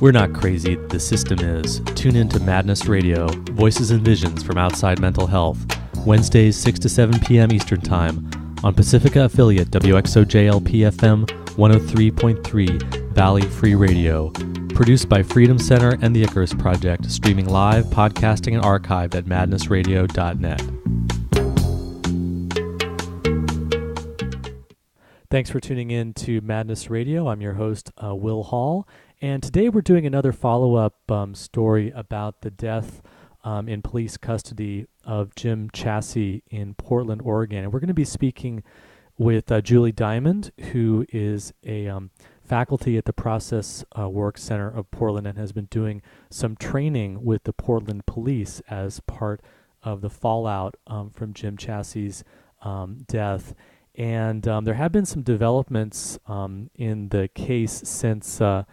We're not crazy, the system is. Tune in to Madness Radio, voices and visions from outside mental health. Wednesdays 6 to 7 p.m. Eastern Time on Pacifica affiliate WXOJLP-FM 103.3 Valley Free Radio. Produced by Freedom Center and the Icarus Project, streaming live, podcasting, and archived at madnessradio.net. Thanks for tuning in to Madness Radio. I'm your host, Will Hall, and today we're doing another follow-up story about the death in police custody of Jim Chasse in Portland, Oregon. And we're going to be speaking with Julie Diamond, who is a faculty at the Process Work Center of Portland and has been doing some training with the Portland police as part of the fallout from Jim Chasse's death. And there have been some developments in the case since the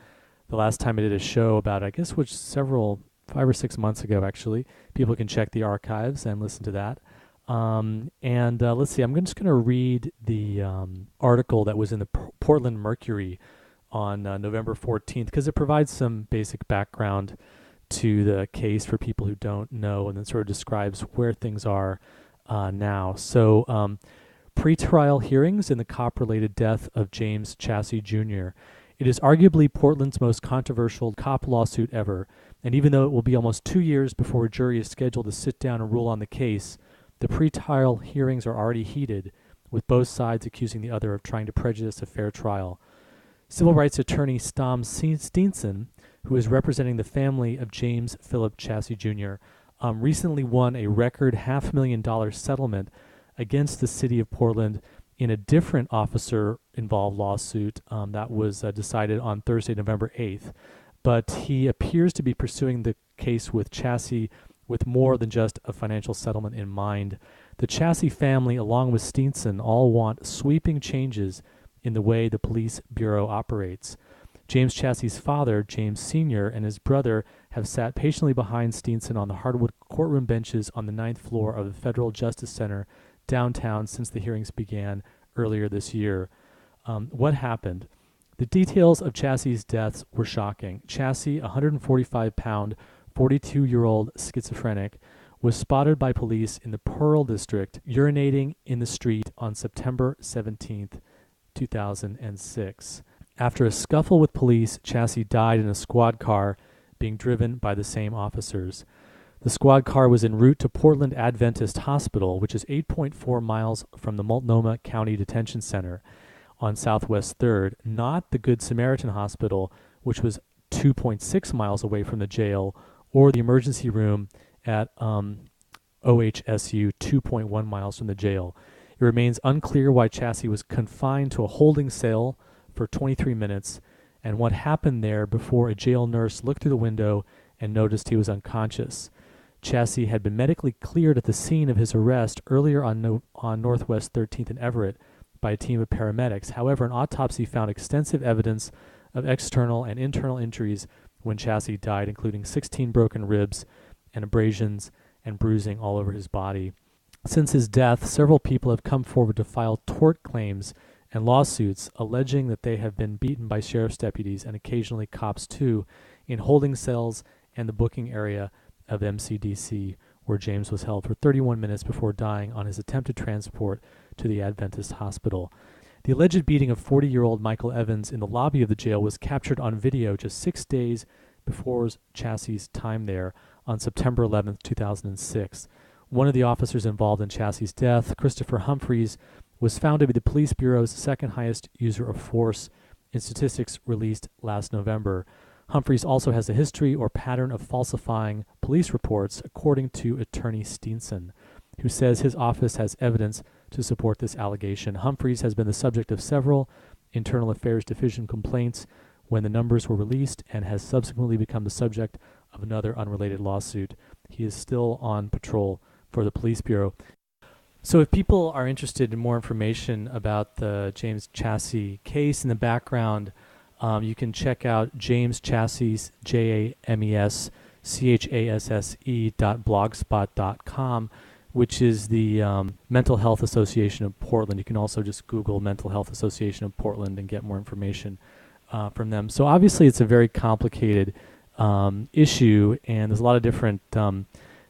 last time I did a show about, I guess, 5 or 6 months ago, actually. People can check the archives and listen to that. Let's see, I'm just going to read the article that was in the Portland Mercury on November 14th, because it provides some basic background to the case for people who don't know, and then sort of describes where things are now. So, pretrial hearings in the cop-related death of James Chasse Jr. It is arguably Portland's most controversial cop lawsuit ever, and even though it will be almost 2 years before a jury is scheduled to sit down and rule on the case, the pretrial hearings are already heated, with both sides accusing the other of trying to prejudice a fair trial. Civil rights attorney Stom Steenson, who is representing the family of James Philip Chasse Jr., recently won a record $500,000 settlement against the city of Portland in a different officer-involved lawsuit that was decided on Thursday, November 8th. But he appears to be pursuing the case with Chasse with more than just a financial settlement in mind. The Chasse family, along with Steenson, all want sweeping changes in the way the police bureau operates. James Chasse's father, James Sr., and his brother have sat patiently behind Steenson on the hardwood courtroom benches on the 9th floor of the Federal Justice Center downtown since the hearings began earlier this year. What happened? The details of Chasse's deaths were shocking. Chasse, a 145-pound, 42-year-old schizophrenic, was spotted by police in the Pearl District urinating in the street on September 17th, 2006. After a scuffle with police, Chasse died in a squad car being driven by the same officers. The squad car was en route to Portland Adventist Hospital, which is 8.4 miles from the Multnomah County Detention Center on Southwest 3rd, not the Good Samaritan Hospital, which was 2.6 miles away from the jail, or the emergency room at OHSU, 2.1 miles from the jail. It remains unclear why Chasse was confined to a holding cell for 23 minutes and what happened there before a jail nurse looked through the window and noticed he was unconscious. Chasse had been medically cleared at the scene of his arrest earlier on Northwest 13th and Everett by a team of paramedics. However, an autopsy found extensive evidence of external and internal injuries when Chasse died, including 16 broken ribs and abrasions and bruising all over his body. Since his death, several people have come forward to file tort claims and lawsuits alleging that they have been beaten by sheriff's deputies and occasionally cops too in holding cells and the booking area of MCDC, where James was held for 31 minutes before dying on his attempted transport to the Adventist Hospital. The alleged beating of 40-year-old Michael Evans in the lobby of the jail was captured on video just 6 days before Chasse's time there on September 11th, 2006. One of the officers involved in Chasse's death, Christopher Humphreys, was found to be the police bureau's second highest user of force in statistics released last November. Humphreys also has a history or pattern of falsifying police reports, according to attorney Steenson, who says his office has evidence to support this allegation. Humphreys has been the subject of several Internal Affairs Division complaints when the numbers were released and has subsequently become the subject of another unrelated lawsuit. He is still on patrol for the police bureau. So if people are interested in more information about the James Chasse case in the background, you can check out James Chasse's, JamesChasse.blogspot.com, which is the Mental Health Association of Portland. You can also just Google Mental Health Association of Portland and get more information from them. So obviously it's a very complicated issue, and there's a lot of different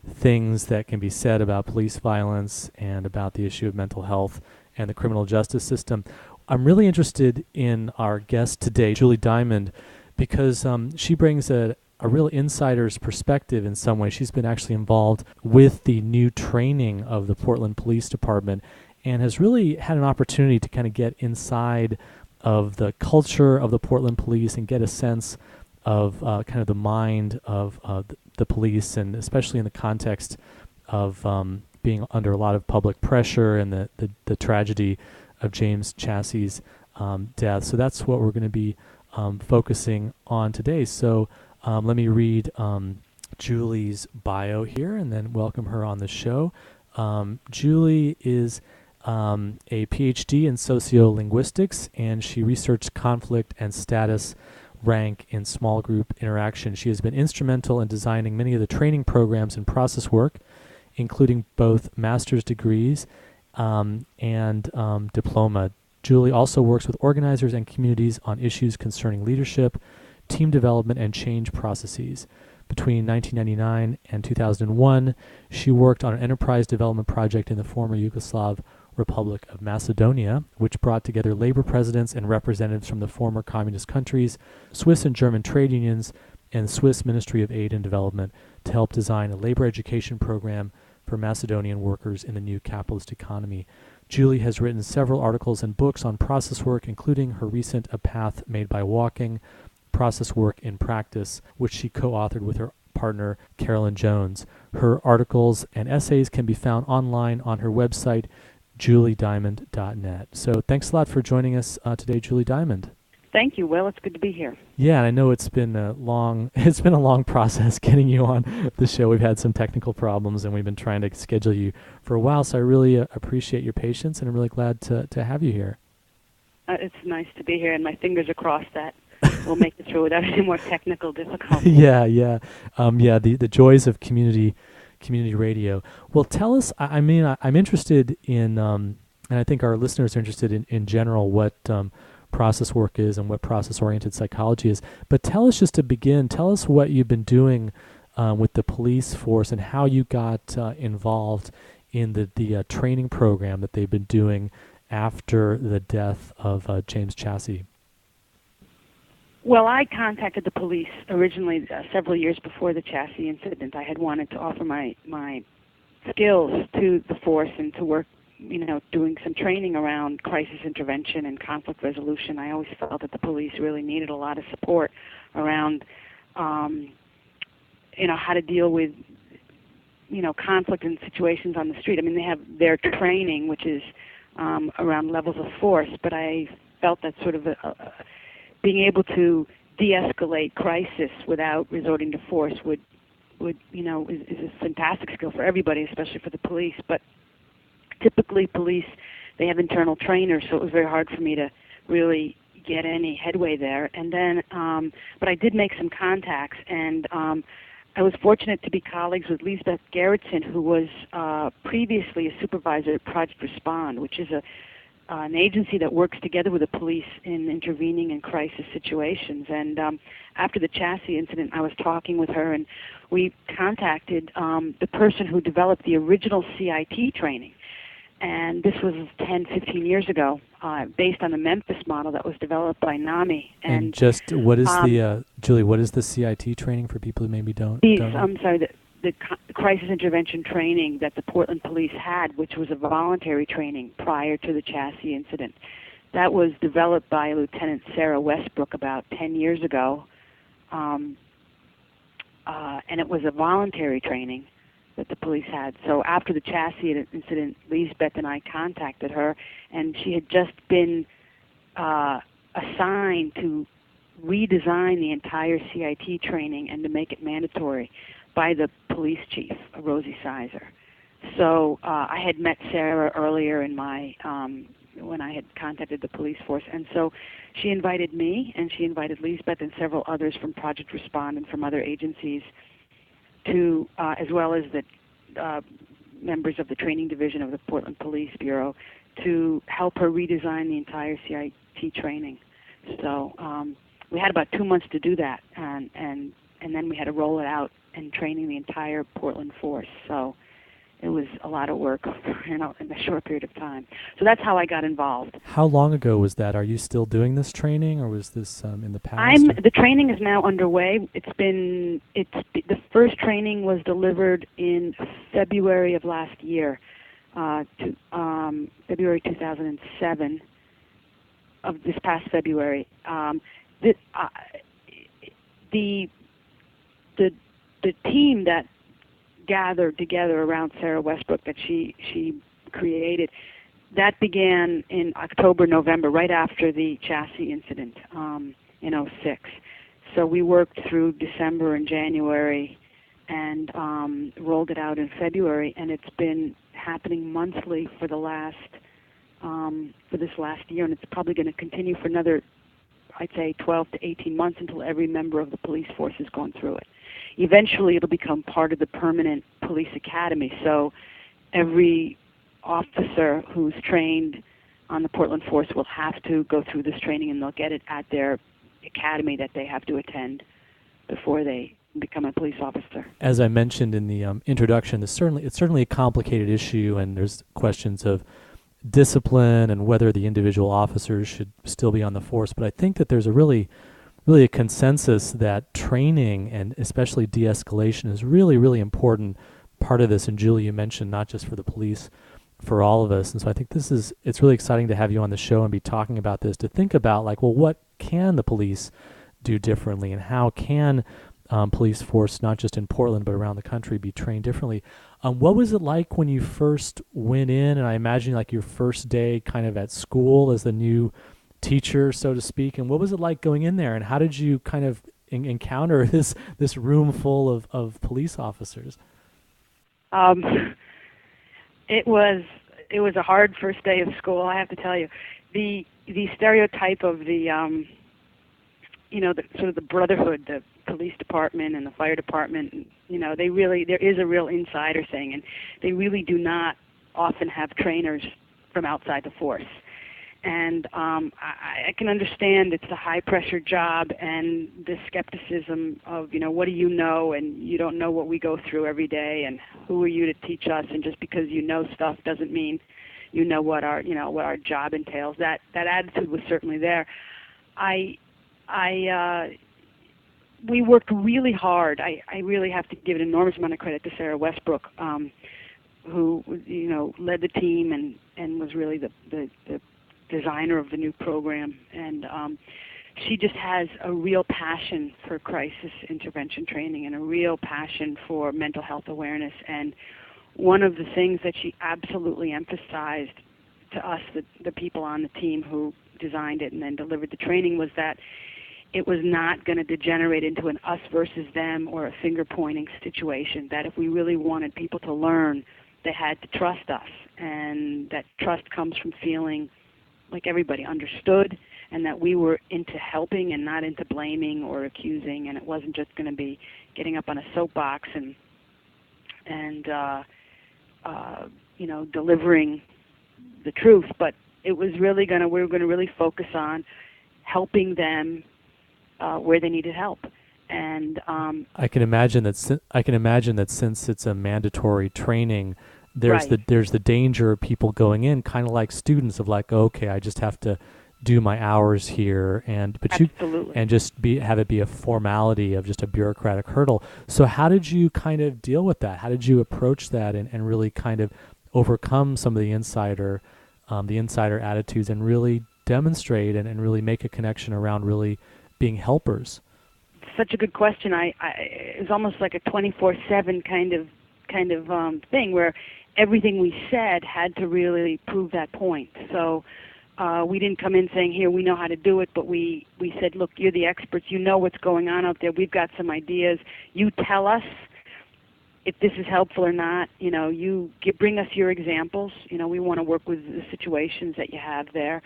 things that can be said about police violence and about the issue of mental health and the criminal justice system. I'm really interested in our guest today, Julie Diamond, because she brings a real insider's perspective in some way. She's been actually involved with the new training of the Portland Police Department and has really had an opportunity to kind of get inside of the culture of the Portland Police and get a sense of kind of the mind of the police, and especially in the context of being under a lot of public pressure and the tragedy of James Chasse's death. So that's what we're going to be focusing on today. So let me read Julie's bio here and then welcome her on the show. Julie is a PhD in sociolinguistics, and she researched conflict and status rank in small group interaction. She has been instrumental in designing many of the training programs in process work, including both master's degrees and diploma. Julie also works with organizers and communities on issues concerning leadership, team development, and change processes. Between 1999 and 2001, she worked on an enterprise development project in the former Yugoslav Republic of Macedonia, which brought together labor presidents and representatives from the former communist countries, Swiss and German trade unions, and the Swiss Ministry of Aid and Development to help design a labor education program for Macedonian workers in the new capitalist economy. Julie has written several articles and books on process work, including her recent A Path Made by Walking, Process Work in Practice, which she co-authored with her partner, Carolyn Jones. Her articles and essays can be found online on her website, juliediamond.net. So thanks a lot for joining us today, Julie Diamond. Thank you, Will. It's good to be here. Yeah, I know it's been a long process getting you on the show. We've had some technical problems, and we've been trying to schedule you for a while. So I really appreciate your patience, and I'm really glad to have you here. It's nice to be here, and my fingers are crossed that we'll make it through without any more technical difficulties. The joys of community radio. Well, tell us. I'm interested in, and I think our listeners are interested in general what process work is and what process-oriented psychology is. But tell us, just to begin, tell us what you've been doing with the police force and how you got involved in the training program that they've been doing after the death of James Chasse. Well, I contacted the police originally several years before the Chasse incident. I had wanted to offer my skills to the force and to work, doing some training around crisis intervention and conflict resolution. I always felt that the police really needed a lot of support around, how to deal with, conflict and situations on the street. I mean, they have their training, which is around levels of force, but I felt that sort of being able to de-escalate crisis without resorting to force is a fantastic skill for everybody, especially for the police. But typically police, they have internal trainers, so it was very hard for me to really get any headway there. And then, but I did make some contacts, and I was fortunate to be colleagues with Lisbeth Gerritsen, who was previously a supervisor at Project Respond, which is an agency that works together with the police in intervening in crisis situations. And after the Chasse incident, I was talking with her, and we contacted the person who developed the original CIT training. And this was 10, 15 years ago, based on the Memphis model that was developed by NAMI. And just what is Julie, what is the CIT training for people who maybe don't know? I'm sorry, the crisis intervention training that the Portland police had, which was a voluntary training prior to the Chasse incident. That was developed by Lieutenant Sarah Westbrook about 10 years ago, and it was a voluntary training that the police had. So after the Chasse incident, Lisbeth and I contacted her, and she had just been assigned to redesign the entire CIT training and to make it mandatory by the police chief, Rosie Sizer. So I had met Sarah earlier in my when I had contacted the police force, and so she invited me, and she invited Lisbeth and several others from Project Respond and from other agencies to, as well as the members of the training division of the Portland Police Bureau, to help her redesign the entire CIT training. So we had about 2 months to do that, and then we had to roll it out and training the entire Portland force. So it was a lot of work, in a short period of time. So that's how I got involved. How long ago was that? Are you still doing this training, or was this in the past? The training is now underway. The first training was delivered in February of last year, February 2007, of this past February. The team that gathered together around Sarah Westbrook that she created, that began in October, November, right after the Chasse incident in '06. So we worked through December and January and rolled it out in February, and it's been happening monthly for this last year, and it's probably going to continue for another, I'd say, 12 to 18 months until every member of the police force has gone through it. Eventually, it'll become part of the permanent police academy, so every officer who's trained on the Portland force will have to go through this training, and they'll get it at their academy that they have to attend before they become a police officer. As I mentioned in the introduction, it's certainly a complicated issue, and there's questions of discipline and whether the individual officers should still be on the force. But I think that there's a really a consensus that training, and especially de-escalation, is really, really important part of this. And Julie, you mentioned not just for the police, for all of us. And so I think it's really exciting to have you on the show and be talking about this, to think about, like, well, what can the police do differently, and how can police force, not just in Portland but around the country, be trained differently. What was it like when you first went in, and I imagine like your first day kind of at school as the new teacher, so to speak, and what was it like going in there, and how did you kind of encounter this room full of police officers? It was a hard first day of school, I have to tell you. The stereotype of the sort of the brotherhood, the police department and the fire department, there is a real insider thing, and they really do not often have trainers from outside the force. And I can understand it's a high-pressure job, and the skepticism of, what do you know, and you don't know what we go through every day, and who are you to teach us? And just because you know stuff doesn't mean you know what our job entails. That attitude was certainly there. We worked really hard. I really have to give an enormous amount of credit to Sarah Westbrook, who led the team and was really the designer of the new program. And she just has a real passion for crisis intervention training and a real passion for mental health awareness. And one of the things that she absolutely emphasized to us, the people on the team who designed it and then delivered the training, was that it was not going to degenerate into an us versus them or a finger-pointing situation, that if we really wanted people to learn, they had to trust us, and that trust comes from feeling like everybody understood, and that we were into helping and not into blaming or accusing, and it wasn't just going to be getting up on a soapbox and delivering the truth, but it was really we were going to really focus on helping them where they needed help. And I can imagine that since it's a mandatory training, there's the danger of people going in kind of like students, of like, okay, I just have to do my hours here, Absolutely. And just have it be a formality of just a bureaucratic hurdle. So how did you kind of deal with that? How did you approach that and really kind of overcome some of the insider attitudes and really demonstrate and really make a connection around really being helpers? Such a good question. It was almost like a 24/7 kind of thing, where everything we said had to really prove that point. So we didn't come in saying, here, we know how to do it, but we said, look, you're the experts, you know what's going on out there, we've got some ideas, you tell us if this is helpful or not, bring us your examples, we want to work with the situations that you have there.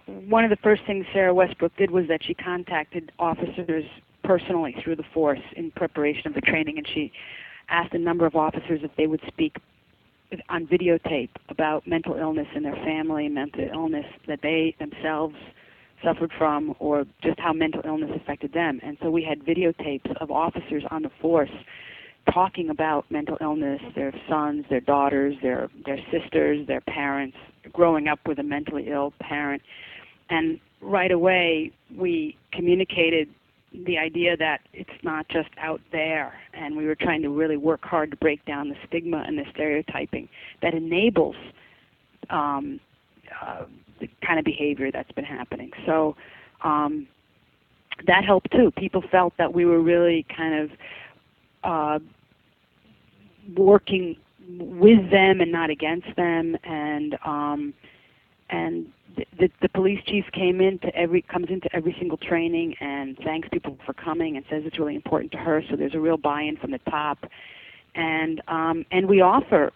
One of the first things Sarah Westbrook did was that she contacted officers personally through the force in preparation of the training, and she asked a number of officers if they would speak on videotape about mental illness in their family, mental illness that they themselves suffered from, or just how mental illness affected them. And so we had videotapes of officers on the force talking about mental illness, their sons, their daughters, their sisters, their parents, growing up with a mentally ill parent. And right away, we communicated the idea that it's not just out there, and we were trying to really work hard to break down the stigma and the stereotyping that enables the kind of behavior that's been happening. So that helped too. People felt that we were really kind of working with them and not against them, and the police chief comes into every single training and thanks people for coming and says it's really important to her. So there's a real buy-in from the top, and we offer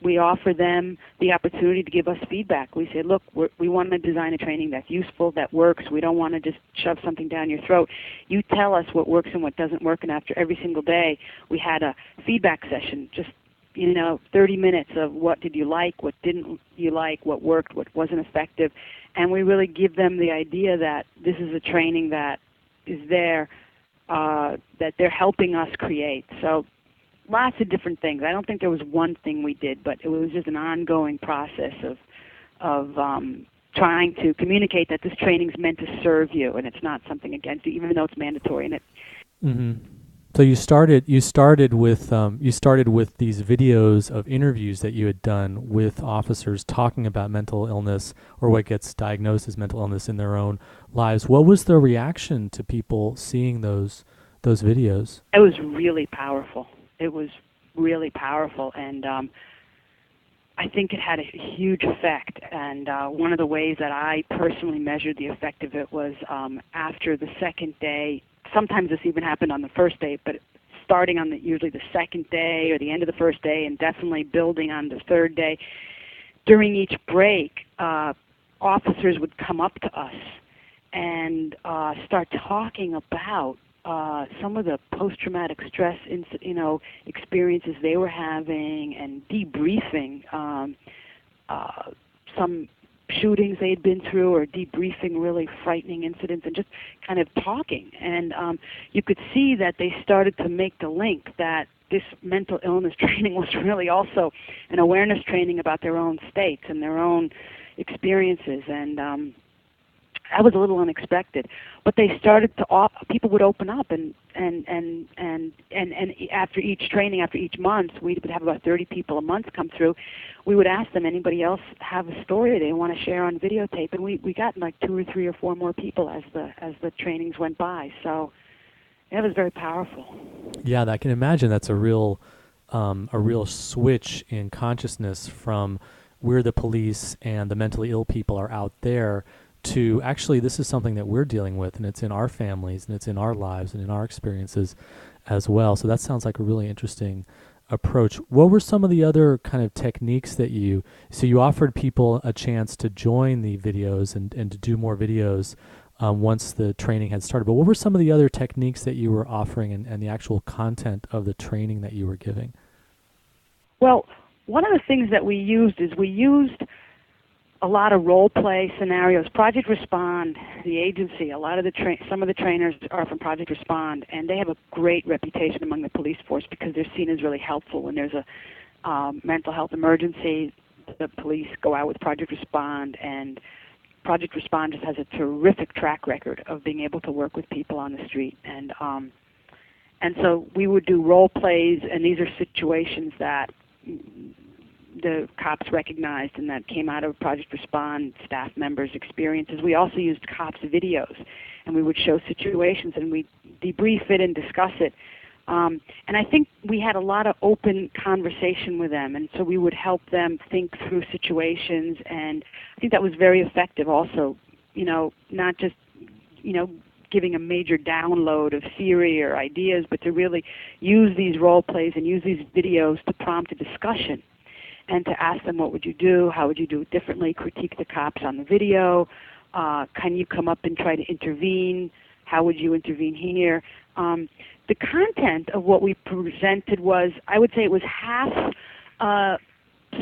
them the opportunity to give us feedback. We say, look, we want to design a training that's useful, that works. We don't want to just shove something down your throat. You tell us what works and what doesn't work, and after every single day, we had a feedback session, just 30 minutes of what did you like, what didn't you like, what worked, what wasn't effective. And we really give them the idea that this is a training that is there, that they're helping us create. So lots of different things. I don't think there was one thing we did, but it was just an ongoing process of trying to communicate that this training is meant to serve you and it's not something against you, even though it's mandatory. And So you started with these videos of interviews that you had done with officers talking about mental illness or what gets diagnosed as mental illness in their own lives. What was the reaction to people seeing those videos? It was really powerful. And I think it had a huge effect. And one of the ways that I personally measured the effect of it was after the second day. Sometimes this even happened on the first day, but starting on usually the second day or the end of the first day, and definitely building on the third day. During each break, officers would come up to us and start talking about some of the post-traumatic stress, experiences they were having, and debriefing some shootings they had been through, or debriefing really frightening incidents, and just kind of talking. And you could see that they started to make the link that this mental illness training was really also an awareness training about their own states and their own experiences. And that was a little unexpected, but they started to. People would open up, and after each training, after each month, we would have about 30 people a month come through. We would ask them, anybody else have a story they want to share on videotape, and we got like 2 or 3 or 4 more people as the trainings went by. So it was very powerful. Yeah, I can imagine that's a real switch in consciousness from we're the police and the mentally ill people are out there to actually this is something that we're dealing with, and it's in our families and it's in our lives and in our experiences as well. So that sounds like a really interesting approach. What were some of the other kind of techniques that you offered people a chance to join the videos and to do more videos once the training had started, but what were some of the other techniques that you were offering and the actual content of the training that you were giving? Well, one of the things that we used is a lot of role play scenarios. Project Respond, the agency, a lot of some of the trainers are from Project Respond, and they have a great reputation among the police force because they're seen as really helpful when there's a mental health emergency. The police go out with Project Respond, and Project Respond just has a terrific track record of being able to work with people on the street. And so we would do role plays, and these are situations that the cops recognized and that came out of Project Respond staff members' experiences. We also used cops' videos, and we would show situations, and we'd debrief it and discuss it. And I think we had a lot of open conversation with them, and so we would help them think through situations, and I think that was very effective also, not just, giving a major download of theory or ideas, but to really use these role plays and use these videos to prompt a discussion and to ask them, what would you do? How would you do it differently? Critique the cops on the video. Can you come up and try to intervene? How would you intervene here? The content of what we presented was, I would say it was half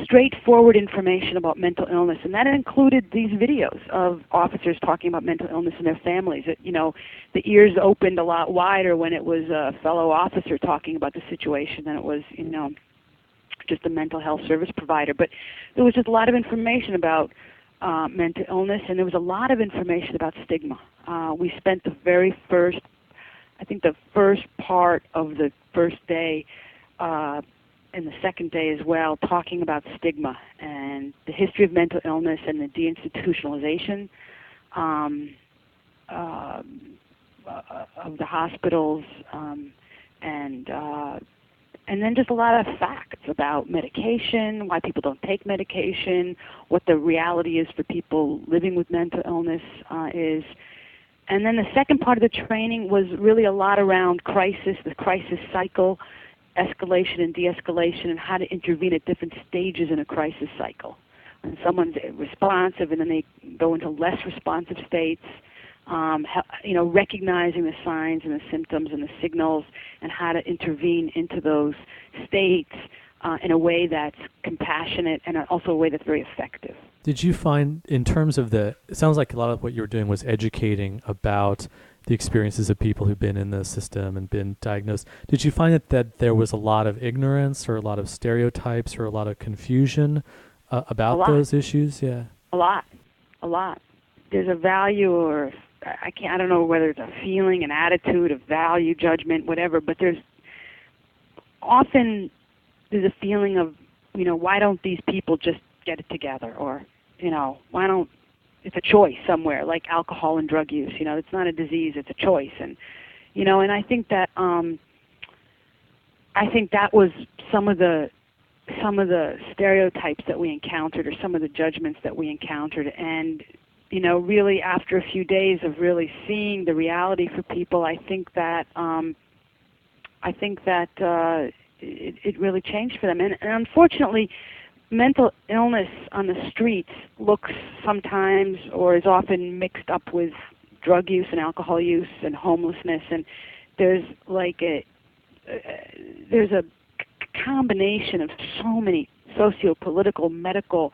straightforward information about mental illness, and that included these videos of officers talking about mental illness and their families. The ears opened a lot wider when it was a fellow officer talking about the situation than it was, just a mental health service provider. But there was just a lot of information about mental illness, and there was a lot of information about stigma. We spent the first part of the first day and the second day as well, talking about stigma and the history of mental illness and the deinstitutionalization of the hospitals, and then just a lot of facts about medication, why people don't take medication, what the reality is for people living with mental illness is. And then the second part of the training was really a lot around crisis, the crisis cycle, escalation and de-escalation, and how to intervene at different stages in a crisis cycle. When someone's responsive and then they go into less responsive states, recognizing the signs and the symptoms and the signals and how to intervene into those states in a way that's compassionate and also a way that's very effective. Did you find, in terms of it sounds like a lot of what you were doing was educating about the experiences of people who've been in the system and been diagnosed. Did you find that there was a lot of ignorance or a lot of stereotypes or a lot of confusion about those issues? Yeah. A lot. There's a value, or I don't know whether it's a feeling, an attitude, a value, judgment, whatever, but there's a feeling of, why don't these people just get it together? Or, why don't, it's a choice somewhere, like alcohol and drug use. It's not a disease; it's a choice. And and I think that was some of the stereotypes that we encountered, or some of the judgments that we encountered. And really after a few days of really seeing the reality for people, I think that it really changed for them. And unfortunately, mental illness on the streets looks sometimes, or is often, mixed up with drug use and alcohol use and homelessness, and there's a combination of so many socio-political, medical,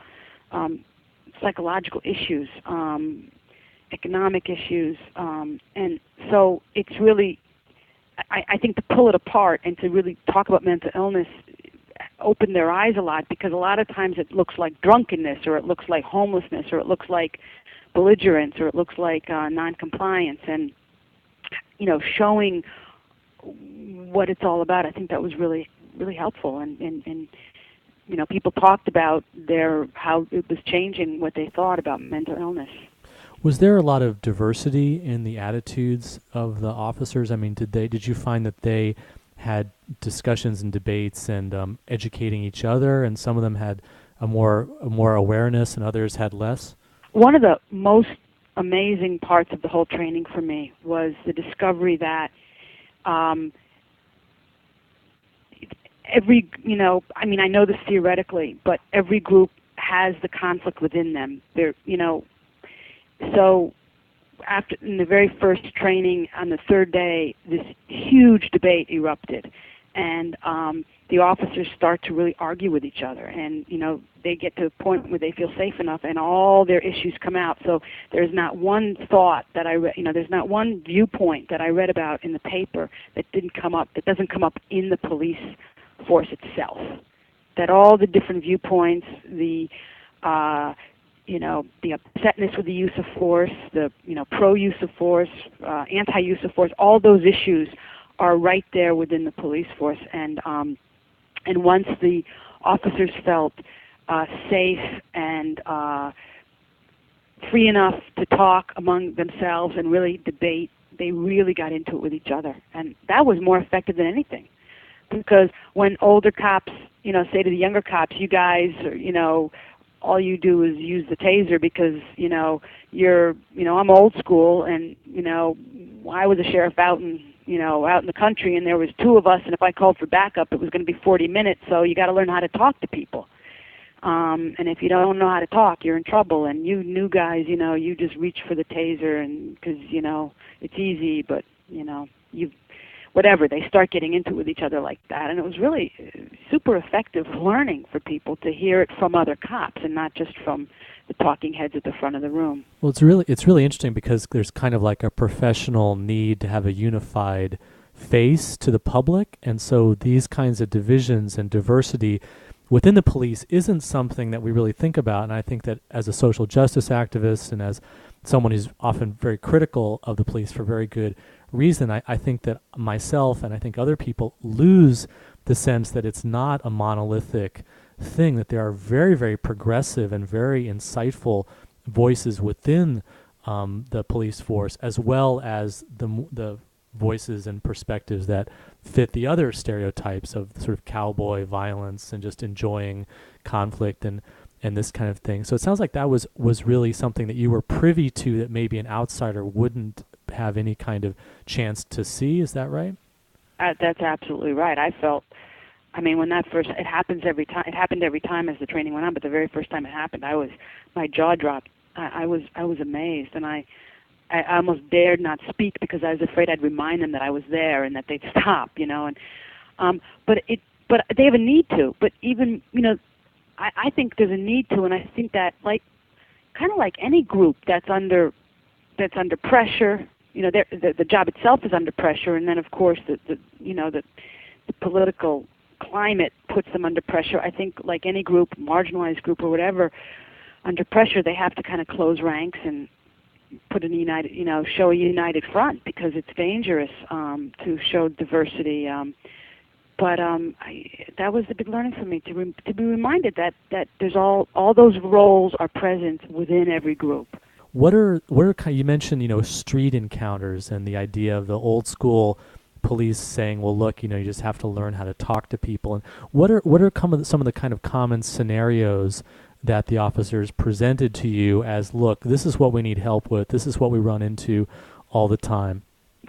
psychological issues, economic issues, and so it's really, I think, to pull it apart and to really talk about mental illness opened their eyes a lot, because a lot of times it looks like drunkenness, or it looks like homelessness, or it looks like belligerence, or it looks like non-compliance, and showing what it's all about. I think that was really, really helpful, and people talked about how it was changing what they thought about mental illness. Was there a lot of diversity in the attitudes of the officers? I mean, did you find that they had discussions and debates and educating each other, and some of them had a more awareness and others had less? One of the most amazing parts of the whole training for me was the discovery that every, I know this theoretically, but every group has the conflict within them. So in the very first training on the third day, this huge debate erupted, and the officers start to really argue with each other, and they get to a point where they feel safe enough, and all their issues come out. So there's not one thought that I read, there's not one viewpoint that I read about in the paper that doesn't come up in the police force itself. That all the different viewpoints, the upsetness with the use of force, the pro-use of force, anti-use of force, all those issues are right there within the police force. And once the officers felt safe and free enough to talk among themselves and really debate, they really got into it with each other, and that was more effective than anything. Because when older cops, say to the younger cops, "You guys, all you do is use the taser because, I'm old school, and, I was a sheriff out in the country, and there was two of us, and if I called for backup, it was going to be 40 minutes, so you got to learn how to talk to people. And if you don't know how to talk, you're in trouble, and you new guys, you just reach for the taser, and because, it's easy, but, whatever. They start getting into it with each other like that, and it was really super effective learning for people to hear it from other cops and not just from the talking heads at the front of the room. Well, it's really interesting because there's kind of like a professional need to have a unified face to the public, and so these kinds of divisions and diversity within the police isn't something that we really think about. And I think that as a social justice activist and as someone who's often very critical of the police for very good reason, I think that myself and I think other people lose the sense that it's not a monolithic thing, that there are very, very progressive and very insightful voices within the police force, as well as the voices and perspectives that fit the other stereotypes of sort of cowboy violence and just enjoying conflict and this kind of thing. So it sounds like that was really something that you were privy to that maybe an outsider wouldn't have any kind of chance to see. Is that right? That's absolutely right. I mean, when that first, it happens every time. It happened every time as the training went on, but the very first time it happened, my jaw dropped. I was amazed, and I almost dared not speak because I was afraid I'd remind them that I was there and that they'd stop, and but they have a need to. But even I think there's a need to, and I think that kind of like any group that's under pressure, the job itself is under pressure, and then of course the political climate puts them under pressure. I think like any group, marginalized group or whatever, under pressure they have to kind of close ranks and put a united, show a united front because it's dangerous to show diversity. But that was the big learning for me to be reminded that there's all those roles are present within every group. What are you mentioned street encounters and the idea of the old school police saying, well, look, you just have to learn how to talk to people. And what are some of the kind of common scenarios that the officers presented to you as, look, this is what we need help with, this is what we run into all the time?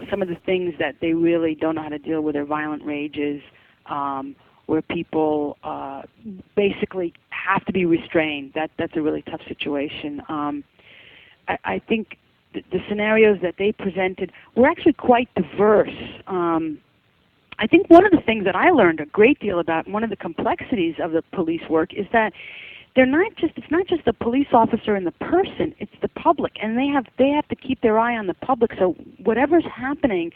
Some of the things that they really don't know how to deal with are violent rages, where people basically have to be restrained. That's a really tough situation. I think the scenarios that they presented were actually quite diverse. I think one of the things that I learned a great deal about, one of the complexities of the police work, is that it's not just the police officer and the person, it's the public, and they have to keep their eye on the public. So whatever's happening,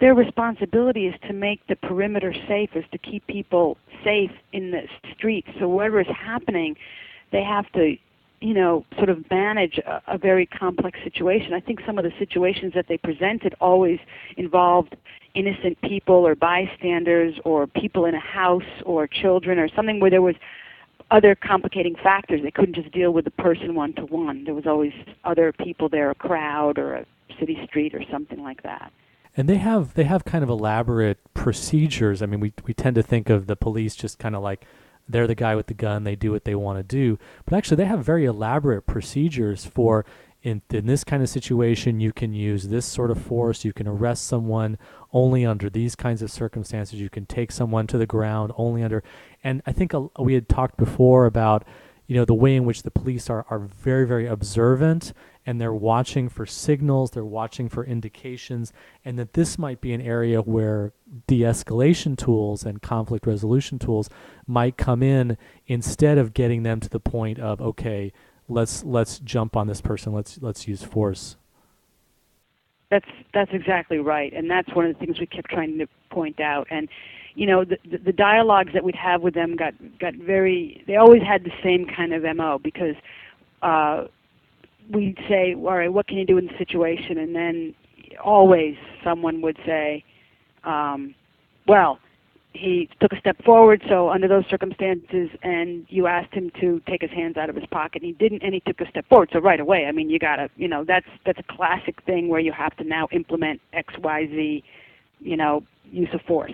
their responsibility is to make the perimeter safe, is to keep people safe in the streets. So whatever is happening, they have to sort of manage a very complex situation. I think some of the situations that they presented always involved innocent people or bystanders or people in a house or children or something where there was other complicating factors. They couldn't just deal with the person one-to-one. There was always other people there, a crowd or a city street or something like that. And they have kind of elaborate procedures. I mean, we tend to think of the police just kind of like they're the guy with the gun, they do what they want to do. But actually, they have very elaborate procedures for, in this kind of situation, you can use this sort of force, you can arrest someone only under these kinds of circumstances, you can take someone to the ground only under... And I think we had talked before about, the way in which the police are very, very observant, and they're watching for signals, they're watching for indications, and that this might be an area where de-escalation tools and conflict resolution tools might come in instead of getting them to the point of, okay, let's jump on this person, let's use force. That's exactly right, and that's one of the things we kept trying to point out. And the dialogues that we'd have with them got very. They always had the same kind of MO, because we'd say, all right, what can you do in the situation? And then always someone would say, well, he took a step forward, so under those circumstances, and you asked him to take his hands out of his pocket, and he didn't, and he took a step forward. So right away, I mean, you gotta, that's a classic thing where you have to now implement X, Y, Z, use of force.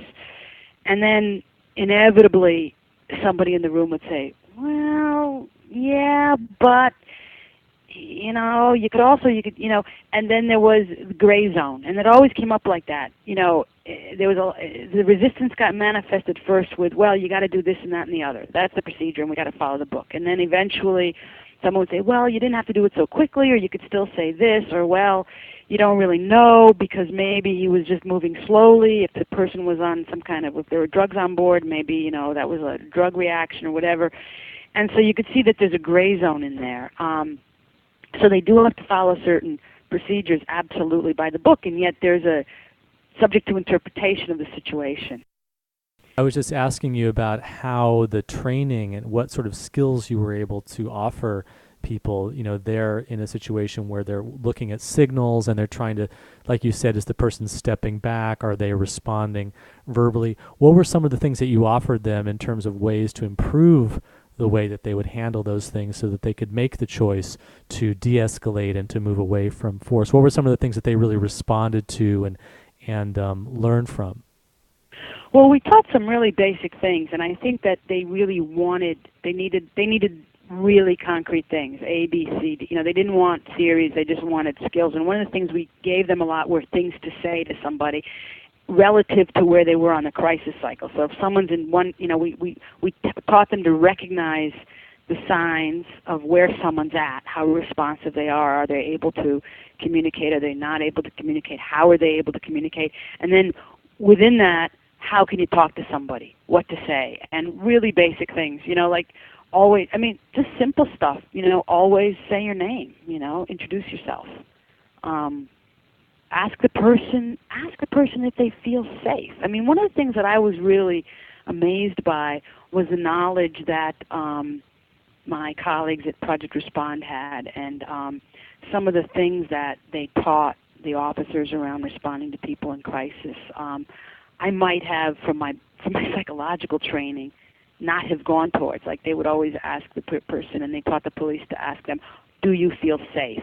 And then inevitably, somebody in the room would say, well, yeah, but you could, and then there was the gray zone, and it always came up like that. There was the resistance got manifested first with, well, you got to do this and that and the other. That's the procedure, and we got to follow the book. And then eventually, someone would say, well, you didn't have to do it so quickly, or you could still say this, or well, you don't really know because maybe he was just moving slowly. If the person was on some kind of, if there were drugs on board, maybe, you know, that was a drug reaction or whatever. And so you could see that there's a gray zone in there. So they do have to follow certain procedures absolutely by the book, and yet there's a subject to interpretation of the situation. I was just asking you about how the training and what sort of skills you were able to offer people. You know, they're in a situation where they're looking at signals and they're trying to, like you said, is the person stepping back? Are they responding verbally? What were some of the things that you offered them in terms of ways to improve the way that they would handle those things so that they could make the choice to de-escalate and to move away from force? What were some of the things that they really responded to and learned from? Well, we taught some really basic things, and I think that they really needed really concrete things, A, B, C, D. You know, they didn't want theories, they just wanted skills. And one of the things we gave them a lot were things to say to somebody relative to where they were on the crisis cycle. So if someone's in one, you know, we taught them to recognize the signs of where someone's at, how responsive they are they able to communicate, are they not able to communicate, how are they able to communicate, and then within that, how can you talk to somebody, what to say, and really basic things, you know, like always, I mean, just simple stuff, you know, always say your name, you know, introduce yourself. Ask the person if they feel safe. I mean, one of the things that I was really amazed by was the knowledge that my colleagues at Project Respond had, and some of the things that they taught the officers around responding to people in crisis. I might have, from my psychological training, not have gone towards. Like, they would always ask the person, and they taught the police to ask them, do you feel safe?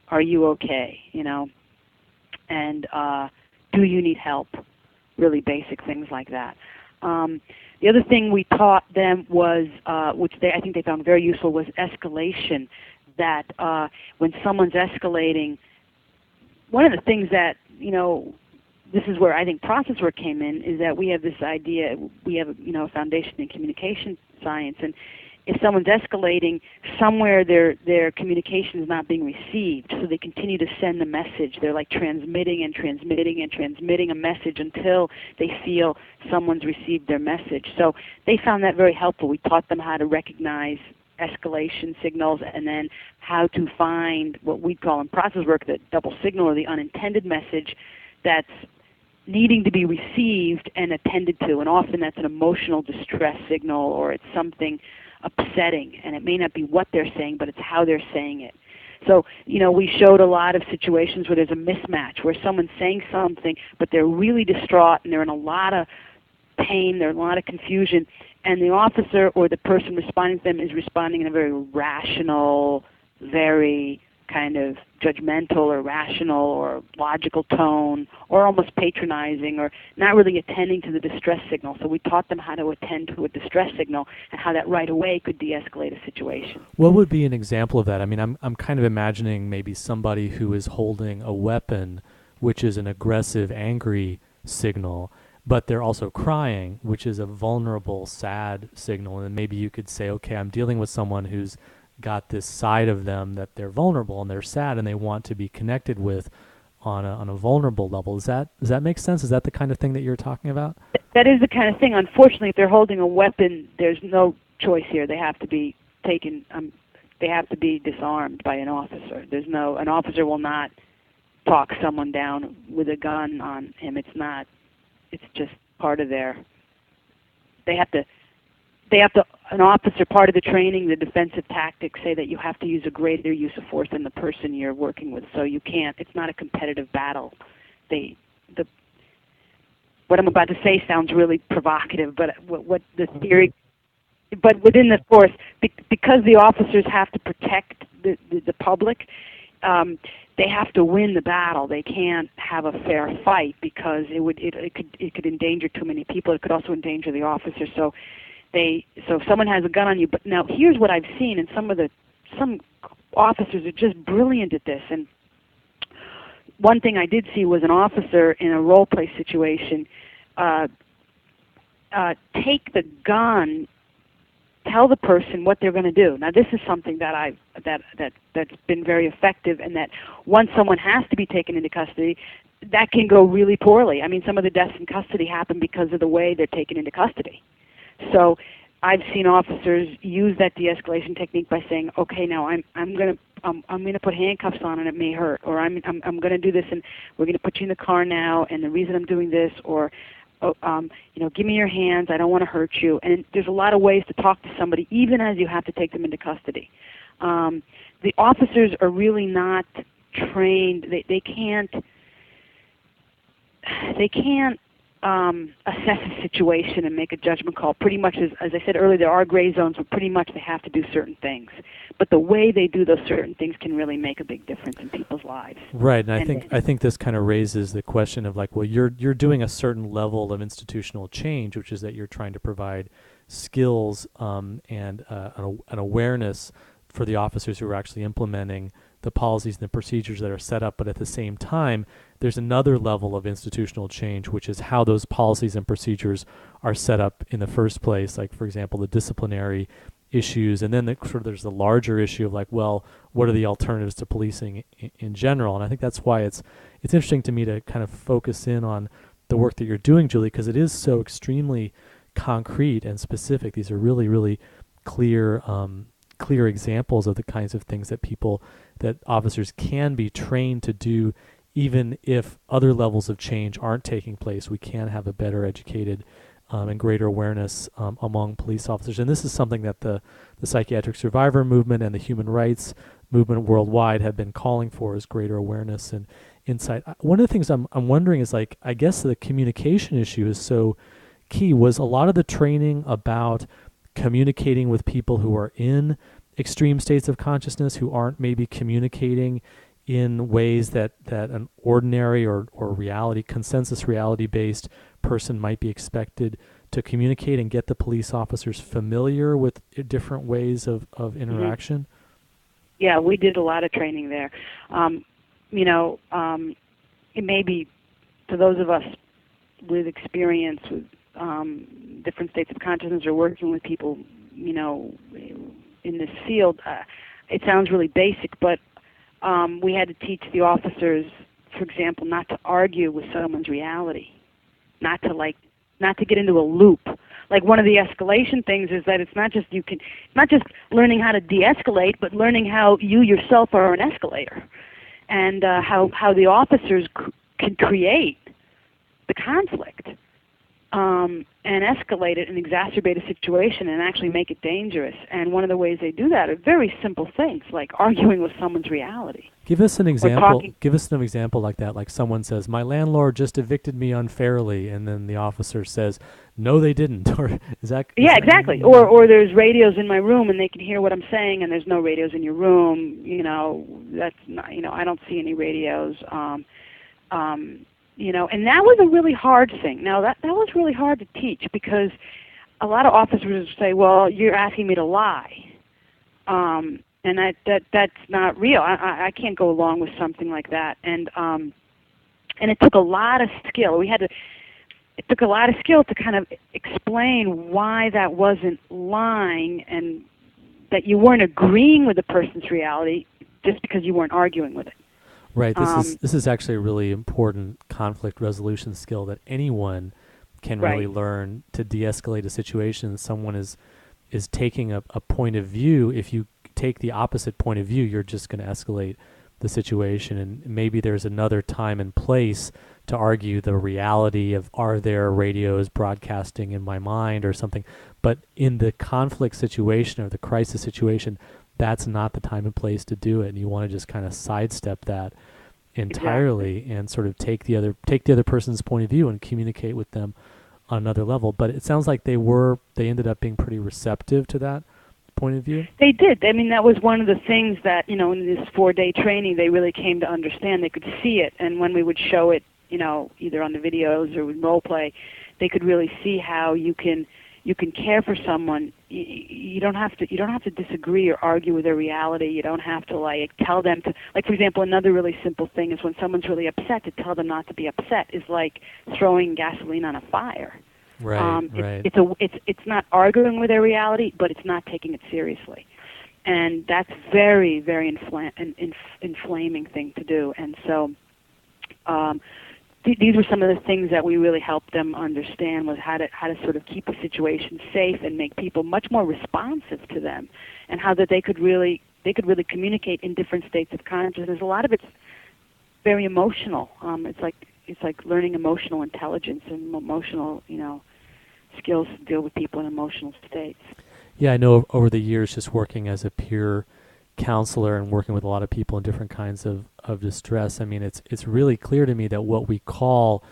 Are you okay? You know? And do you need help? Really basic things like that. The other thing we taught them was, which I think they found very useful, was escalation. That when someone's escalating, one of the things that, you know, this is where I think process work came in, is that we have this idea, we have, you know, a foundation in communication science, and if someone's escalating, somewhere their communication is not being received, so they continue to send the message. They're like transmitting and transmitting and transmitting a message until they feel someone's received their message. So they found that very helpful. We taught them how to recognize escalation signals, and then how to find what we call in process work the double signal, or the unintended message that's needing to be received and attended to. And often that's an emotional distress signal, or it's something upsetting, and it may not be what they're saying, but it's how they're saying it. So, you know, we showed a lot of situations where there's a mismatch, where someone's saying something, but they're really distraught, and they're in a lot of pain, they're in a lot of confusion, and the officer or the person responding to them is responding in a very rational, very kind of judgmental or rational or logical tone, or almost patronizing, or not really attending to the distress signal. So we taught them how to attend to a distress signal, and how that right away could de-escalate a situation. What would be an example of that? I mean, I'm kind of imagining maybe somebody who is holding a weapon, which is an aggressive, angry signal, but they're also crying, which is a vulnerable, sad signal. And maybe you could say, okay, I'm dealing with someone who's got this side of them that they're vulnerable and they're sad and they want to be connected with on a vulnerable level. Does that make sense? Is that the kind of thing that you're talking about? That is the kind of thing. Unfortunately, if they're holding a weapon, there's no choice here. They have to be taken. They have to be disarmed by an officer. An officer will not talk someone down with a gun on him. It's not. It's just part of their. They have to. An officer, part of the training, the defensive tactics say that you have to use a greater use of force than the person you're working with. So you can't. It's not a competitive battle. What I'm about to say sounds really provocative, but what the theory. But within the force, because the officers have to protect the public, they have to win the battle. They can't have a fair fight, because it could endanger too many people. It could also endanger the officer. So if someone has a gun on you, but now here's what I've seen, and some officers are just brilliant at this. And one thing I did see was an officer in a role play situation take the gun tell the person what they're going to do. Now, this is something that that's been very effective, and that once someone has to be taken into custody, that can go really poorly. I mean, some of the deaths in custody happen because of the way they're taken into custody. So I've seen officers use that de-escalation technique by saying, "Okay, now I'm going to put handcuffs on and it may hurt, or I'm going to do this and we're going to put you in the car now, and the reason I'm doing this, or give me your hands, I don't want to hurt you." And there's a lot of ways to talk to somebody, even as you have to take them into custody. The officers are really not trained. They can't assess a situation and make a judgment call. Pretty much, as I said earlier, there are gray zones, but pretty much they have to do certain things. But the way they do those certain things can really make a big difference in people's lives. Right, and I think this kind of raises the question of like, well, you're doing a certain level of institutional change, which is that you're trying to provide skills and an awareness for the officers who are actually implementing the policies and the procedures that are set up. But at the same time, there's another level of institutional change, which is how those policies and procedures are set up in the first place. Like, for example, the disciplinary issues, and then there's the larger issue of like, well, what are the alternatives to policing in general? And I think that's why it's interesting to me to kind of focus in on the work that you're doing, Julie, because it is so extremely concrete and specific. These are really, really clear examples of the kinds of things that officers can be trained to do. Even if other levels of change aren't taking place, we can have a better educated and greater awareness among police officers. And this is something that the psychiatric survivor movement and the human rights movement worldwide have been calling for, is greater awareness and insight. One of the things I'm wondering is, like, I guess the communication issue is so key. Was a lot of the training about communicating with people who are in extreme states of consciousness, who aren't maybe communicating in ways that an ordinary or consensus reality-based person might be expected to communicate, and get the police officers familiar with different ways of interaction? Mm-hmm. Yeah, we did a lot of training there. It may be, to those of us with experience with different states of consciousness or working with people, in this field, it sounds really basic, but we had to teach the officers, for example, not to argue with someone's reality, not to get into a loop. Like, one of the escalation things is that it's not just learning how to de-escalate, but learning how you yourself are an escalator, and how the officers can create the conflict and escalate it and exacerbate a situation and actually make it dangerous. And one of the ways they do that are very simple things, like arguing with someone's reality. Give us an example. Give us an example like that. Like, someone says, "My landlord just evicted me unfairly," and then the officer says, "No, they didn't." Or is that? Yeah, exactly. Or there's radios in my room and they can hear what I'm saying, and there's no radios in your room. That's not. I don't see any radios. And that was a really hard thing. Now, that was really hard to teach, because a lot of officers would say, "Well, you're asking me to lie," and that's not real. I can't go along with something like that. And it took a lot of skill. It took a lot of skill to kind of explain why that wasn't lying, and that you weren't agreeing with the person's reality just because you weren't arguing with it. Right. This is actually a really important conflict resolution skill that anyone can really learn, to de-escalate a situation. Someone is taking a point of view. If you take the opposite point of view, you're just going to escalate the situation. And maybe there's another time and place to argue the reality of, are there radios broadcasting in my mind or something. But in the conflict situation or the crisis situation, that's not the time and place to do it. And you want to just kind of sidestep that entirely, and sort of take the other person's point of view and communicate with them on another level. But it sounds like they ended up being pretty receptive to that point of view. They did. I mean, that was one of the things that, in this 4-day training, they really came to understand. They could see it, and when we would show it, either on the videos or with role play, they could really see how you can care for someone. You don't have to disagree or argue with their reality. You don't have to tell them to, for example, another really simple thing is when someone's really upset, to tell them not to be upset is like throwing gasoline on a fire. Right, right. It's not arguing with their reality, but it's not taking it seriously, and that's very, very inflaming thing to do. And so these were some of the things that we really helped them understand, was how to sort of keep a situation safe and make people much more responsive to them, and how that they could really communicate in different states of consciousness. A lot of it's very emotional. It's like learning emotional intelligence and emotional, skills to deal with people in emotional states. Yeah, I know over the years, just working as a peer counselor and working with a lot of people in different kinds of distress, I mean, it's really clear to me that what we call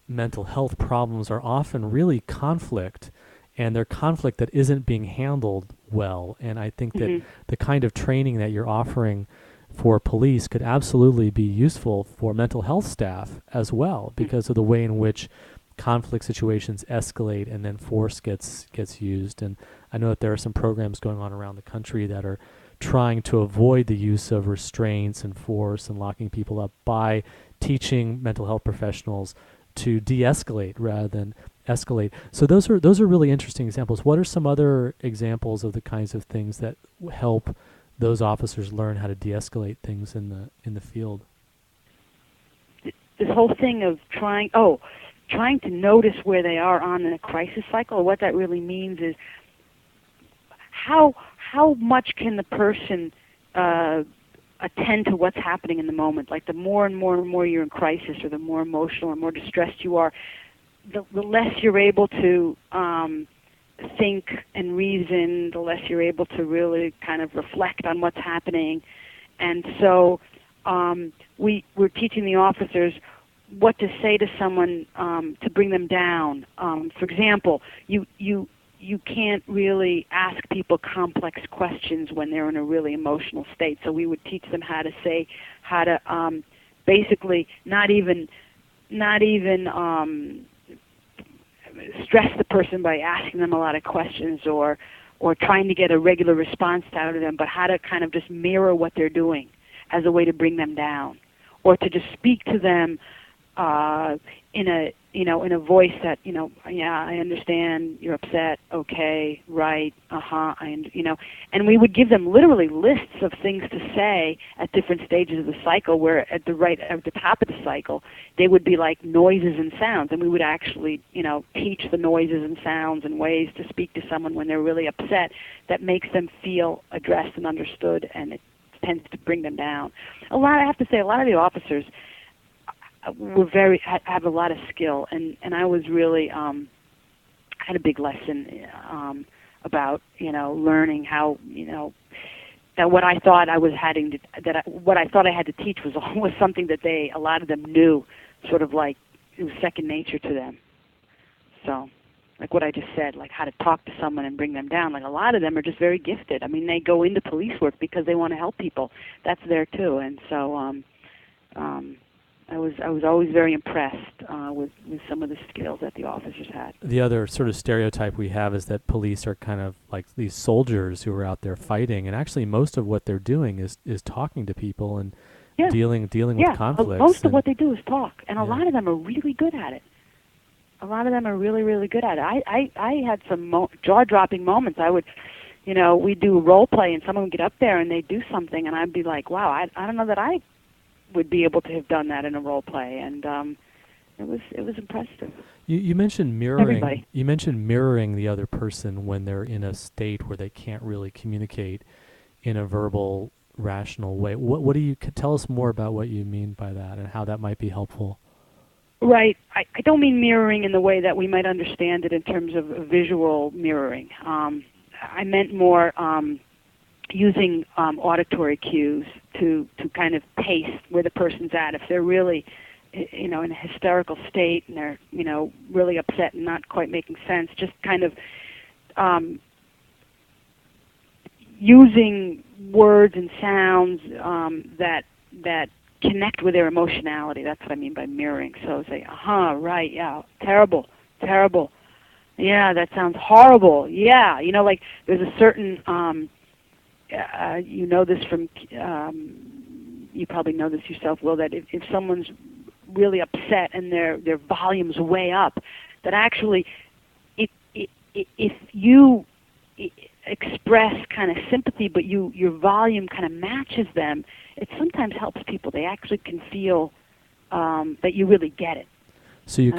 mental health problems are often really conflict, and they're conflict that isn't being handled well. And I think that the kind of training that you're offering for police could absolutely be useful for mental health staff as well, because of the way in which conflict situations escalate and then force gets used. And I know that there are some programs going on around the country that are trying to avoid the use of restraints and force and locking people up by teaching mental health professionals to de-escalate rather than escalate. So those are really interesting examples. What are some other examples of the kinds of things that help those officers learn how to de-escalate things in the field? This whole thing of trying to notice where they are on a crisis cycle. What that really means is how much can the person attend to what's happening in the moment. Like the more and more you're in crisis, or the more emotional or more distressed you are, the less you're able to think and reason, the less you're able to really kind of reflect on what's happening. And so we're teaching the officers what to say to someone to bring them down. For example, you can't really ask people complex questions when they're in a really emotional state. So we would teach them how to basically not even stress the person by asking them a lot of questions or trying to get a regular response out of them, but how to kind of just mirror what they're doing as a way to bring them down, or to just speak to them in a voice that, yeah, I understand, you're upset, okay, right, and we would give them literally lists of things to say at different stages of the cycle, where at the top of the cycle, they would be like noises and sounds, and we would actually, teach the noises and sounds and ways to speak to someone when they're really upset that makes them feel addressed and understood, and it tends to bring them down. I have to say, a lot of the officers have a lot of skill, and I was really had a big lesson about learning how that what I thought I had to teach was something that a lot of them knew, sort of like it was second nature to them. So, like what I just said, like how to talk to someone and bring them down. Like a lot of them are just very gifted. I mean, they go into police work because they want to help people. That's there too, and so I was always very impressed with some of the skills that the officers had. The other sort of stereotype we have is that police are kind of like these soldiers who are out there fighting, and actually most of what they're doing is talking to people and dealing with conflicts. Most of what they do is talk, and a lot of them are really good at it. A lot of them are really, really good at it. I had some jaw-dropping moments. I would, we'd do role play, and someone would get up there and they'd do something, and I'd be like, wow, I don't know that I would be able to have done that in a role play, and it was impressive. You mentioned mirroring. Everybody. You mentioned mirroring the other person when they're in a state where they can't really communicate in a verbal, rational way. What do you tell us more about what you mean by that and how that might be helpful? Right. I don't mean mirroring in the way that we might understand it in terms of visual mirroring. I meant more using auditory cues to kind of pace where the person's at. If they're really, in a hysterical state and they're, really upset and not quite making sense, just kind of using words and sounds that connect with their emotionality. That's what I mean by mirroring. So say, right, yeah, terrible, yeah, that sounds horrible, yeah. Like there's a certain, this from, you probably know this yourself, Will, that if someone's really upset and their volume's way up, that actually if you express kind of sympathy, but your volume kind of matches them, it sometimes helps people. They actually can feel that you really get it. So you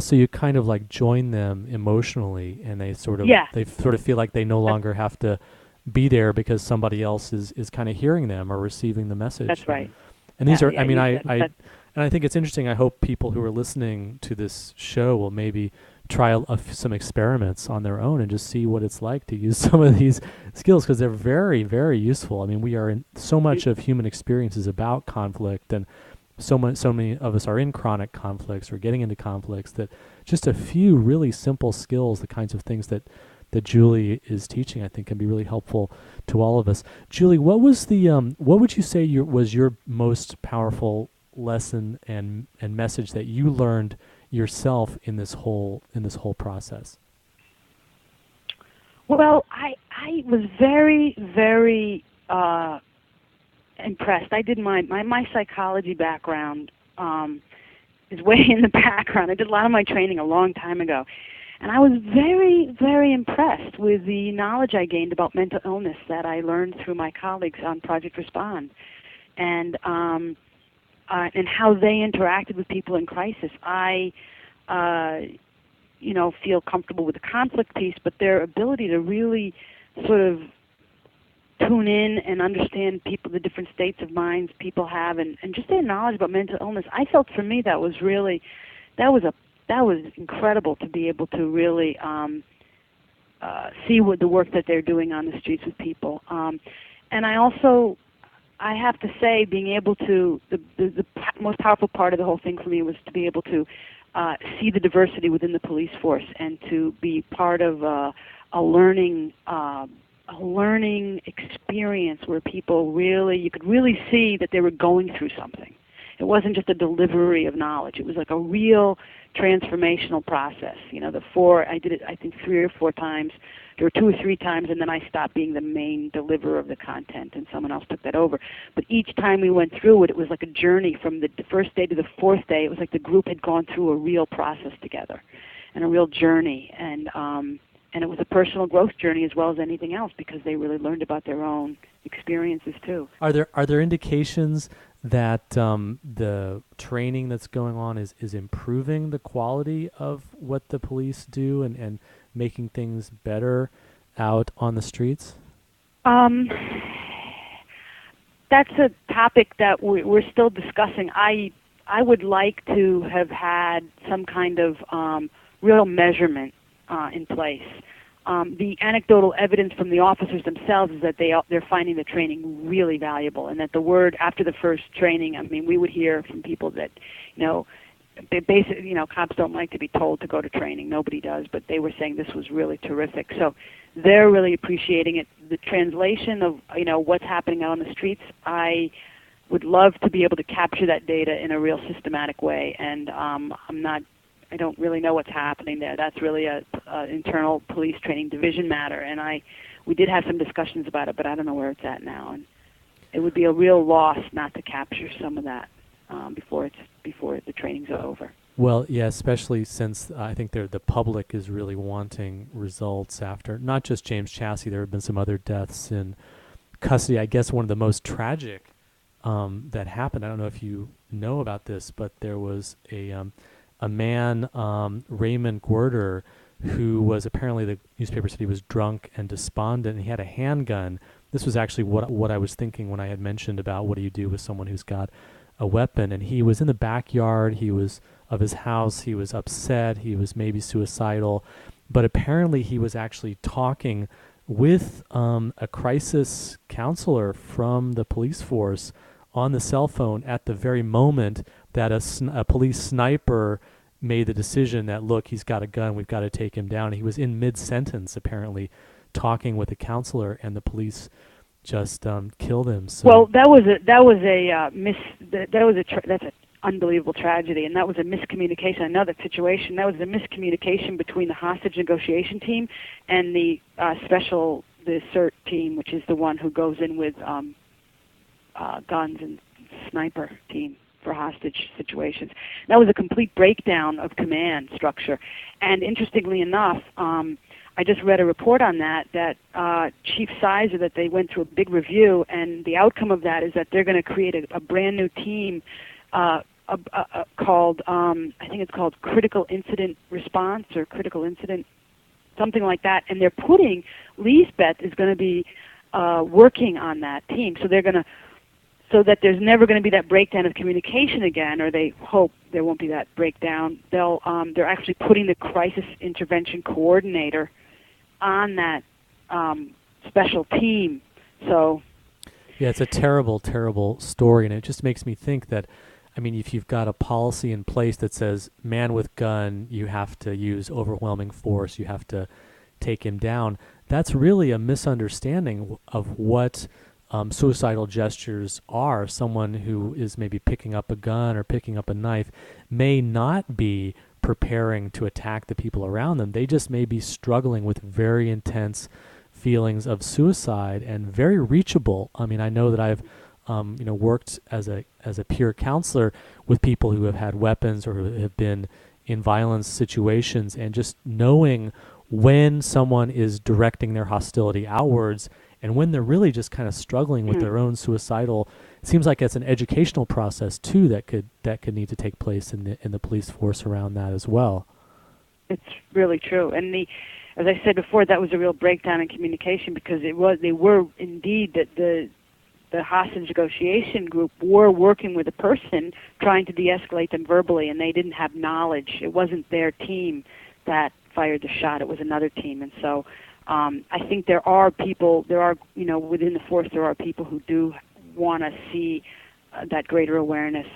so you kind of like join them emotionally, and they sort of feel like they no longer have to be there because somebody else is kind of hearing them or receiving the message. That's right. And these are, I mean, I think it's interesting. I hope people who are listening to this show will maybe try some experiments on their own and just see what it's like to use some of these skills, because they're very, very useful. I mean, we are in so much of human experiences about conflict, and so many of us are in chronic conflicts or getting into conflicts, that just a few really simple skills, the kinds of things that Julie is teaching, I think can be really helpful to all of us. Julie, what was what would you say was your most powerful lesson and message that you learned yourself in this whole process? Well, I was very, very impressed. I did my psychology background is way in the background. I did a lot of my training a long time ago. And I was very, very impressed with the knowledge I gained about mental illness that I learned through my colleagues on Project Respond, and how they interacted with people in crisis. I, feel comfortable with the conflict piece, but their ability to really sort of tune in and understand people, the different states of minds people have, and just their knowledge about mental illness. I felt for me that was incredible to be able to really see what the work that they're doing on the streets with people. And I have to say, being able to, the most powerful part of the whole thing for me was to be able to see the diversity within the police force, and to be part of a learning experience where people really, you could really see that they were going through something. It wasn't just a delivery of knowledge. It was like a real transformational process. I did it, I think, 3 or 4 times. There were 2 or 3 times, and then I stopped being the main deliverer of the content, and someone else took that over. But each time we went through it, it was like a journey from the first day to the 4th day. It was like the group had gone through a real process together, and a real journey. And it was a personal growth journey as well as anything else, because they really learned about their own experiences too. Are there indications that the training that's going on is improving the quality of what the police do and making things better out on the streets? That's a topic that we're still discussing. I would like to have had some kind of real measurement in place. The anecdotal evidence from the officers themselves is that they're finding the training really valuable, and that the word after the first training, I mean, we would hear from people that, they basically, cops don't like to be told to go to training. Nobody does, but they were saying this was really terrific. So they're really appreciating it. The translation of, what's happening out on the streets, I would love to be able to capture that data in a real systematic way, and I don't really know what's happening there. That's really a internal police training division matter, and we did have some discussions about it, but I don't know where it's at now. And it would be a real loss not to capture some of that before the training's over. Well, yeah, especially since I think the public is really wanting results after not just James Chasse. There have been some other deaths in custody. I guess one of the most tragic that happened, I don't know if you know about this, but there was a man, Raymond Guerder, who was apparently, the newspaper said he was drunk and despondent, and he had a handgun. This was actually what I was thinking when I had mentioned about what do you do with someone who's got a weapon. And he was in the backyard of his house. He was upset. He was maybe suicidal. But apparently he was actually talking with a crisis counselor from the police force on the cell phone at the very moment that a police sniper made the decision that, look, he's got a gun, we've got to take him down. He was in mid-sentence, apparently, talking with a counselor, and the police just killed him. So. Well, that's an unbelievable tragedy, and that was a miscommunication. Another situation, that was a miscommunication between the hostage negotiation team and the CERT team, which is the one who goes in with guns, and sniper team for hostage situations. That was a complete breakdown of command structure. And interestingly enough, I just read a report on that Chief Sizer, that they went through a big review, and the outcome of that is that they're going to create a brand new team called, I think it's called Critical Incident Response or Critical Incident, something like that. And they're putting, Lisbeth is going to be working on that team. So they're going to, so that there's never going to be that breakdown of communication again, or they hope there won't be that breakdown. They're actually putting the crisis intervention coordinator on that special team. So yeah, it's a terrible, terrible story, and it just makes me think that, I mean, if you've got a policy in place that says man with gun, you have to use overwhelming force, you have to take him down, that's really a misunderstanding of what suicidal gestures are. Someone who is maybe picking up a gun or picking up a knife may not be preparing to attack the people around them. They just may be struggling with very intense feelings of suicide and very reachable. I mean, I know that I've worked as a peer counselor with people who have had weapons or who have been in violence situations, and just knowing when someone is directing their hostility outwards and when they're really just kind of struggling with their own suicidal. It seems like it's an educational process too that could need to take place in the police force around that as well. It's really true. And as I said before, that was a real breakdown in communication, because they were indeed the hostage negotiation group were working with a person trying to de-escalate them verbally, and they didn't have knowledge. It wasn't their team that fired the shot. It was another team. And so I think there are within the force, there are people who do want to see that greater awareness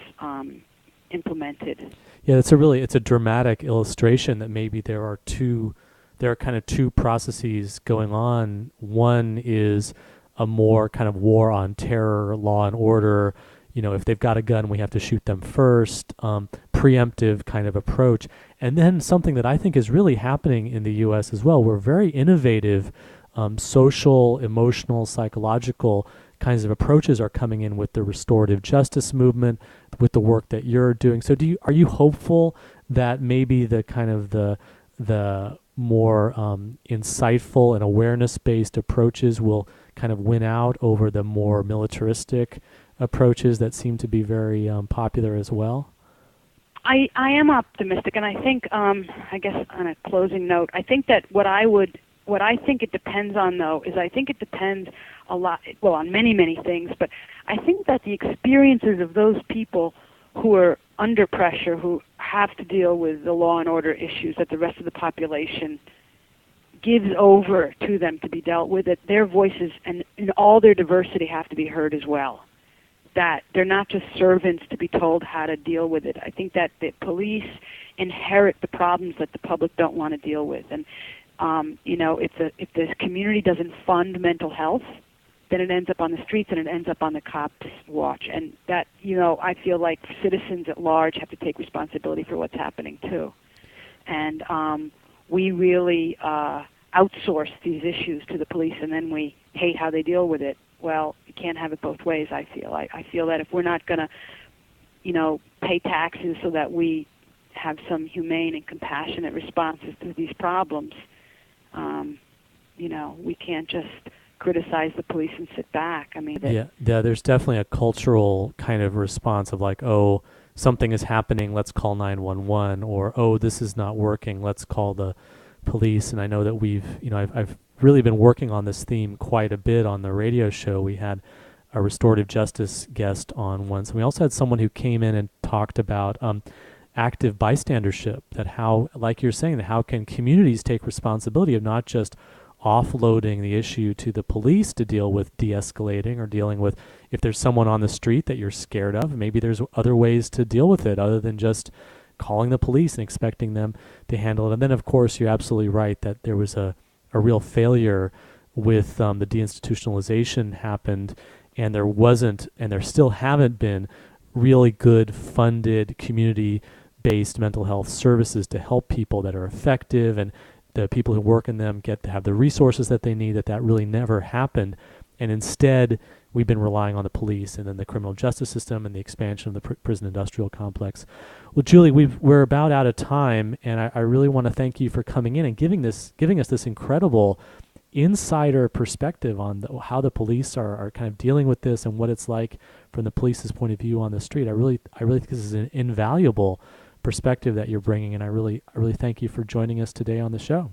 implemented. Yeah, it's a dramatic illustration that maybe there are kind of two processes going on. One is a more kind of war on terror, law and order. If they've got a gun, we have to shoot them first, preemptive kind of approach. And then something that I think is really happening in the U.S. as well, we're very innovative social, emotional, psychological kinds of approaches are coming in with the restorative justice movement, with the work that you're doing. So are you hopeful that maybe the kind of the more insightful and awareness-based approaches will kind of win out over the more militaristic approaches that seem to be very popular as well? I am optimistic, and I think, I guess on a closing note, I think that what I think it depends on, though, is I think it depends a lot, well, on many, many things, but I think that the experiences of those people who are under pressure, who have to deal with the law and order issues that the rest of the population gives over to them to be dealt with, that their voices and in all their diversity have to be heard as well. That they're not just servants to be told how to deal with it. I think that the police inherit the problems that the public don't want to deal with. And, if the community doesn't fund mental health, then it ends up on the streets and it ends up on the cops' watch. And that, I feel like citizens at large have to take responsibility for what's happening too. And we really outsource these issues to the police, and then we hate how they deal with it. Well, you can't have it both ways, I feel. I feel that if we're not going to, pay taxes so that we have some humane and compassionate responses to these problems, we can't just criticize the police and sit back. I mean, yeah, there's definitely a cultural kind of response of like, oh, something is happening, let's call 911, or oh, this is not working, let's call the police. And I know that I've really been working on this theme quite a bit on the radio show. We had a restorative justice guest on once, and we also had someone who came in and talked about active bystandership, that how, like you're saying, that how can communities take responsibility of not just offloading the issue to the police to deal with de-escalating or dealing with, if there's someone on the street that you're scared of, maybe there's other ways to deal with it other than just calling the police and expecting them to handle it. And then, of course, you're absolutely right that there was a real failure with the deinstitutionalization happened, and there wasn't, and there still haven't been, really good funded community-based mental health services to help people that are effective, and the people who work in them get to have the resources that they need. That really never happened. And instead, we've been relying on the police and then the criminal justice system and the expansion of the prison industrial complex. Well, Julie, we're about out of time, and I really want to thank you for coming in and giving us this incredible insider perspective on how the police are kind of dealing with this and what it's like from the police's point of view on the street. I really think this is an invaluable perspective that you're bringing, and I really thank you for joining us today on the show.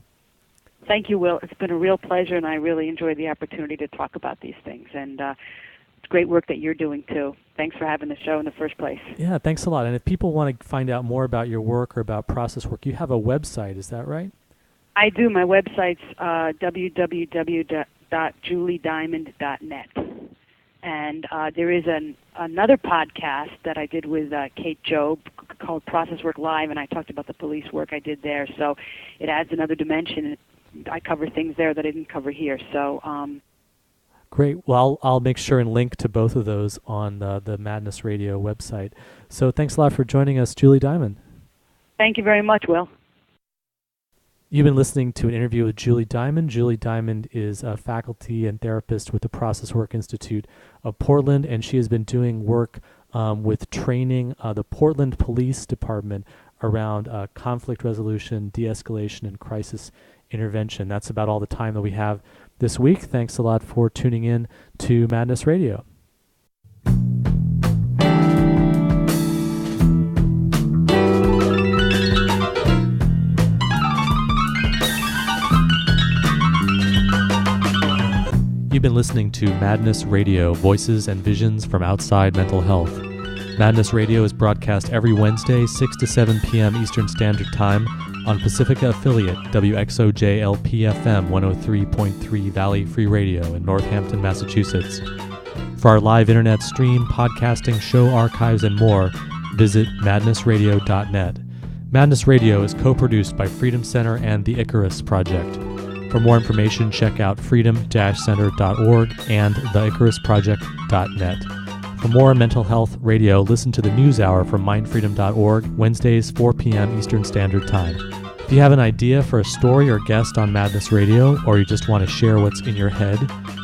Thank you, Will. It's been a real pleasure, and I really enjoyed the opportunity to talk about these things. And it's great work that you're doing, too. Thanks for having the show in the first place. Yeah, thanks a lot. And if people want to find out more about your work or about process work, you have a website, is that right? I do. My website's www.juliediamond.net. And there is another podcast that I did with Kate Jobe called Process Work Live, and I talked about the police work I did there. So it adds another dimension. I cover things there that I didn't cover here. So great. Well, I'll make sure and link to both of those on the Madness Radio website. So thanks a lot for joining us, Julie Diamond. Thank you very much, Will. You've been listening to an interview with Julie Diamond. Julie Diamond is a faculty and therapist with the Process Work Institute of Portland, and she has been doing work with training the Portland Police Department around conflict resolution, de-escalation, and crisis intervention. That's about all the time that we have this week. Thanks a lot for tuning in to Madness Radio. You've been listening to Madness Radio, Voices and Visions from Outside Mental Health. Madness Radio is broadcast every Wednesday, 6 to 7 p.m. Eastern Standard Time on Pacifica affiliate WXOJ-LP-FM 103.3 Valley Free Radio in Northampton, Massachusetts. For our live internet stream, podcasting, show archives, and more, visit madnessradio.net. Madness Radio is co-produced by Freedom Center and the Icarus Project. For more information, check out freedom-center.org and theicarusproject.net. For more mental health radio, listen to the News Hour from mindfreedom.org, Wednesdays, 4 p.m. Eastern Standard Time. If you have an idea for a story or guest on Madness Radio, or you just want to share what's in your head,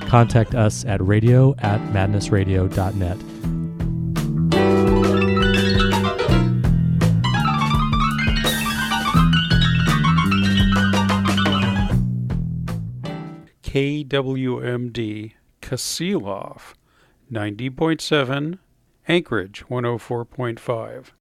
contact us at radio@madnessradio.net. KWMD Kasilov, 90.7, Anchorage 104.5.